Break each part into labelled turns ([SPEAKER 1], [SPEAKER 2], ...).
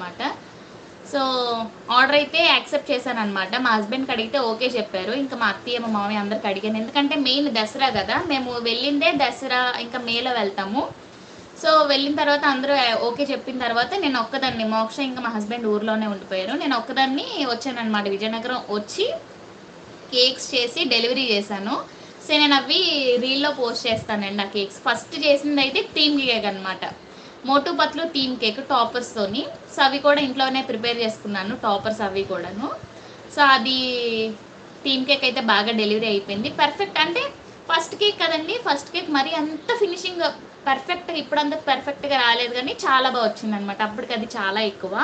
[SPEAKER 1] అనమాట. So order అయితే accept చేశాను అనమాట. మా హస్బెండ్కి అడిగితే ఓకే చెప్పారు. ఇంకా మా అత్తయ్య మా మామయ్య అందరికి అడిగాను, ఎందుకంటే మెయిన్ దసరా కదా, మేము వెళ్ళిందే దసరా ఇంకా మేలో వెళ్తాము. సో వెళ్ళిన తర్వాత అందరూ ఓకే చెప్పిన తర్వాత నేను ఒక్కదాన్ని, మోక్ష ఇంకా మా హస్బెండ్ ఊర్లోనే ఉండిపోయారు, నేను ఒక్కదాన్ని వచ్చానమాట. విజయనగరం వచ్చి కేక్స్ చేసి డెలివరీ చేశాను. సో నేను అవి రీల్లో పోస్ట్ చేస్తానండి. ఆ కేక్స్ ఫస్ట్ చేసింది అయితే థీమ్ కేక్ అనమాట. మోటు పత్లు థీమ్ కేక్ టాపర్స్తోని. సో అవి కూడా ఇంట్లోనే ప్రిపేర్ చేసుకున్నాను, టాపర్స్ అవి కూడాను. సో అది థీమ్ కేక్ అయితే బాగా డెలివరీ అయిపోయింది. పర్ఫెక్ట్ అంటే ఫస్ట్ కేక్ కదండి, ఫస్ట్ కేక్ మరి అంత ఫినిషింగ్ పర్ఫెక్ట్గా ఇప్పుడంత పర్ఫెక్ట్గా రాలేదు, కానీ చాలా బాగా వచ్చింది అనమాట. అప్పటికి అది చాలా ఎక్కువ.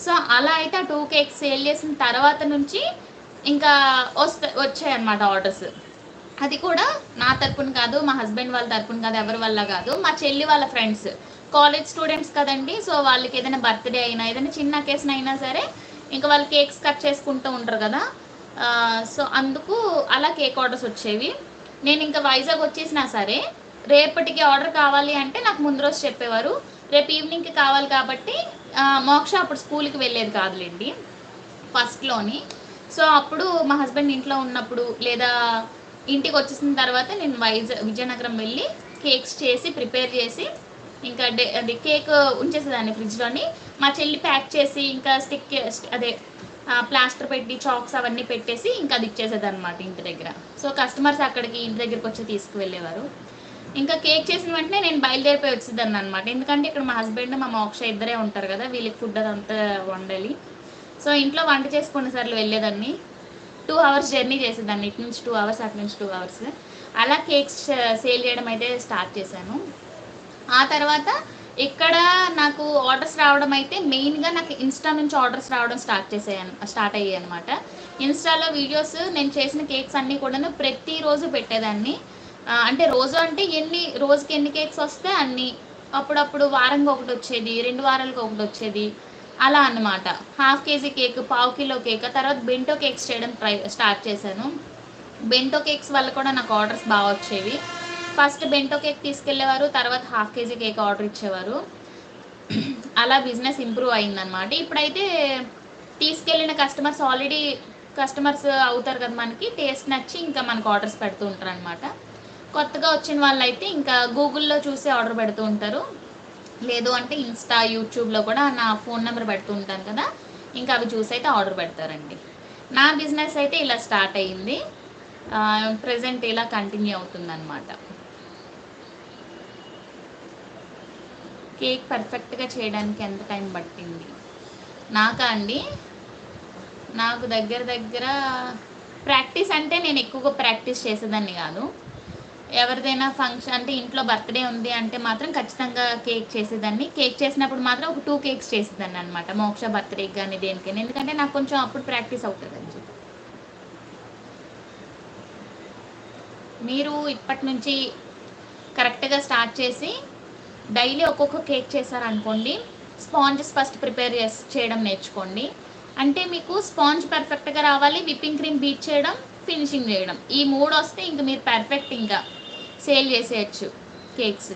[SPEAKER 1] సో అలా అయితే ఆ 2 కేక్స్ సేల్ చేసిన తర్వాత నుంచి ఇంకా వచ్చాయన్నమాట ఆర్డర్స్. అది కూడా నా తరపున కాదు, మా హస్బెండ్ వాళ్ళ తరపున కాదు, ఎవరి వల్ల కాదు, మా చెల్లి వాళ్ళ ఫ్రెండ్స్ కాలేజ్ స్టూడెంట్స్ కదండి. సో వాళ్ళకి ఏదైనా బర్త్డే అయినా ఏదైనా చిన్న అకేషన్ అయినా సరే ఇంకా వాళ్ళు కేక్స్ కట్ చేసుకుంటూ ఉంటారు కదా. సో అందుకు అలా కేక్ ఆర్డర్స్ వచ్చేవి. నేను ఇంకా వైజాగ్ వచ్చేసినా సరే రేపటికి ఆర్డర్ కావాలి అంటే నాకు ముందు రోజు చెప్పేవారు, రేపు ఈవినింగ్కి కావాలి కాబట్టి. మోక్ష అప్పుడు స్కూల్కి వెళ్ళేది కాదులేండి ఫస్ట్లోని. సో అప్పుడు మా హస్బెండ్ ఇంట్లో ఉన్నప్పుడు లేదా ఇంటికి వచ్చేసిన తర్వాత నేను విజయనగరం వెళ్ళి కేక్స్ చేసి ప్రిపేర్ చేసి ఇంకా అది కేక్ ఉంచేసేదాన్ని ఫ్రిడ్జ్లోని. మా చెల్లి ప్యాక్ చేసి ఇంకా స్టిక్ అదే ప్లాస్టర్ పెట్టి చాక్స్ అవన్నీ పెట్టేసి ఇంకా అది ఇచ్చేసేదన్నమాట ఇంటి దగ్గర. సో కస్టమర్స్ అక్కడికి ఇంటి దగ్గరికి వచ్చి తీసుకువెళ్ళేవారు. ఇంకా కేక్ చేసిన వెంటనే నేను బయలుదేరిపోయి వచ్చేదాన్ని అనమాట, ఎందుకంటే ఇక్కడ మా హస్బెండ్ మా మోక్ష ఇద్దరే ఉంటారు కదా, వీళ్ళకి ఫుడ్ అదంతా వండాలి. సో ఇంట్లో వంట చేసుకునే సార్లు వెళ్ళేదాన్ని. 2 hours జర్నీ చేసేదాన్ని, ఇటు నుంచి 2 hours అటు నుంచి 2 hours. అలా కేక్స్ సేల్ చేయడం అయితే స్టార్ట్ చేశాను. ఆ తర్వాత ఇక్కడ నాకు ఆర్డర్స్ రావడం అయితే మెయిన్గా నాకు ఇన్స్టా నుంచి ఆర్డర్స్ రావడం స్టార్ట్ అయ్యాయి అనమాట. ఇన్స్టాలో వీడియోస్ నేను చేసిన కేక్స్ అన్నీ కూడా ప్రతిరోజు పెట్టేదాన్ని. అంటే రోజు అంటే రోజుకి ఎన్ని కేక్స్ వస్తే అన్ని. అప్పుడప్పుడు వారంగా ఒకటి వచ్చేది, 2 వారాలకు ఒకటి వచ్చేది, అలా అన్నమాట. 1/2 kg కేక్, 1/4 kg కేక్, తర్వాత బెంటో కేక్స్ చేయడం స్టార్ట్ చేశాను. బెంటో కేక్స్ వల్ల కూడా నాకు ఆర్డర్స్ బాగా వచ్చేవి. ఫస్ట్ బెంటో కేక్ తీసుకెళ్లేవారు, తర్వాత 1/2 kg కేక్ ఆర్డర్ ఇచ్చేవారు. అలా బిజినెస్ ఇంప్రూవ్ అయిందనమాట. ఇప్పుడైతే తీసుకెళ్ళిన కస్టమర్స్ అవుతారు కదా మనకి, టేస్ట్ నచ్చి ఇంకా మనకు ఆర్డర్స్ పెడుతూ ఉంటారు అనమాట. కొత్తగా వచ్చిన వాళ్ళు అయితే ఇంకా గూగుల్లో చూసి ఆర్డర్ పెడుతూ ఉంటారు, లేదు అంటే ఇన్స్టా యూట్యూబ్లో కూడా నా ఫోన్ నెంబర్ పెడుతూ ఉంటాను కదా, ఇంకా అవి చూసి అయితే ఆర్డర్ పెడతారండి. నా బిజినెస్ అయితే ఇలా స్టార్ట్ అయ్యింది, ప్రజెంట్ ఇలా కంటిన్యూ అవుతుందన్నమాట. కేక్ పర్ఫెక్ట్గా చేయడానికి ఎంత టైం పట్టింది నాకా అండి? నాకు దగ్గర ప్రాక్టీస్ అంటే నేను ఎక్కువగా ప్రాక్టీస్ చేసేదాన్ని కాదు. ఎవరిదైనా ఫంక్షన్ అంటే ఇంట్లో బర్త్డే ఉంది అంటే మాత్రం ఖచ్చితంగా కేక్ చేసేదాన్ని. కేక్ చేసినప్పుడు మాత్రం ఒక 2 కేక్స్ చేసేదాన్ని అనమాట, మోక్ష బర్త్డేకి కానీ దేనికైనా, ఎందుకంటే నాకు కొంచెం అప్పుడు ప్రాక్టీస్ అవుతుంది అని చెప్పి. మీరు ఇప్పటి నుంచి కరెక్ట్గా స్టార్ట్ చేసి డైలీ ఒక్కొక్క కేక్ చేశారనుకోండి, స్పాంజెస్ ఫస్ట్ ప్రిపేర్ చేయడం నేర్చుకోండి. అంటే మీకు స్పాంజ్ పర్ఫెక్ట్గా రావాలి, విప్పింగ్ క్రీమ్ బీట్ చేయడం, ఫినిషింగ్ చేయడం, ఈ 3 వస్తే ఇంక మీరు పర్ఫెక్ట్ ఇంకా సేల్ చేసేయచ్చు కేక్స్.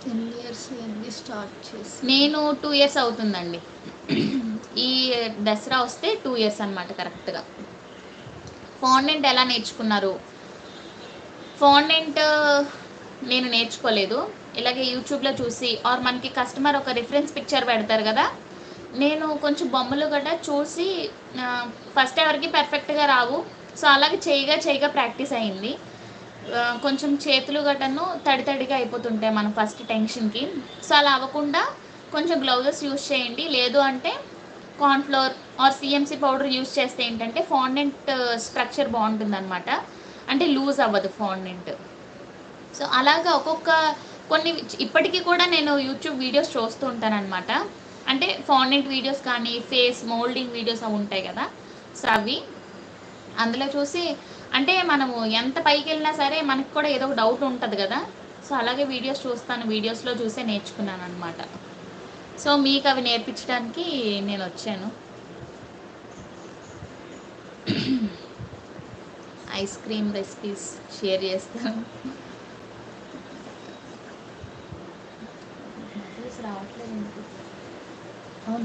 [SPEAKER 2] 10 years అయింది స్టార్ట్ చేసి.
[SPEAKER 1] నేను 2 years అవుతుందండి. ఈ దసరా వస్తే 2 years అనమాట కరెక్ట్గా. ఫాండెంట్ ఎలా నేర్చుకున్నారు? ఫాండెంట్ నేను నేర్చుకోలేదు, ఇలాగే యూట్యూబ్లో చూసి ఆర్ మనకి కస్టమర్ ఒక రిఫరెన్స్ పిక్చర్ పెడతారు కదా, నేను కొంచెం బొమ్మలు గట్రా చూసి ఫస్ట్ ఎవరికి పర్ఫెక్ట్గా రావు. సో అలాగే చేయగా ప్రాక్టీస్ అయింది. కొంచెం చేతులు గట్టను తడిగా అయిపోతుంటాయి మనం ఫస్ట్ టెన్షన్కి. సో అలా అవ్వకుండా కొంచెం గ్లౌజెస్ యూస్ చేయండి, లేదు అంటే cornflour or CMC powder use చేస్తే ఏంటంటే ఫాండెంట్ స్ట్రక్చర్ బాగుంటుంది అనమాట, అంటే లూజ్ అవ్వదు ఫాండెంట్. సో అలాగా కొన్ని ఇప్పటికీ కూడా నేను యూట్యూబ్ వీడియోస్ చూస్తూ ఉంటాను అనమాట. అంటే ఫాండెంట్ వీడియోస్ కానీ ఫేస్ మోల్డింగ్ వీడియోస్ అవి ఉంటాయి కదా, సో అవి అందులో చూసి, అంటే మనము ఎంత పైకి వెళ్ళినా సరే మనకు కూడా ఏదో ఒక డౌట్ ఉంటుంది కదా, సో అలాగే వీడియోస్ చూస్తాను, వీడియోస్లో చూసే నేర్చుకున్నాను అనమాట. సో మీకు అవి నేర్పించడానికి నేను వచ్చాను. ఐస్ క్రీమ్ రెసిపీస్ షేర్ చేస్తాను.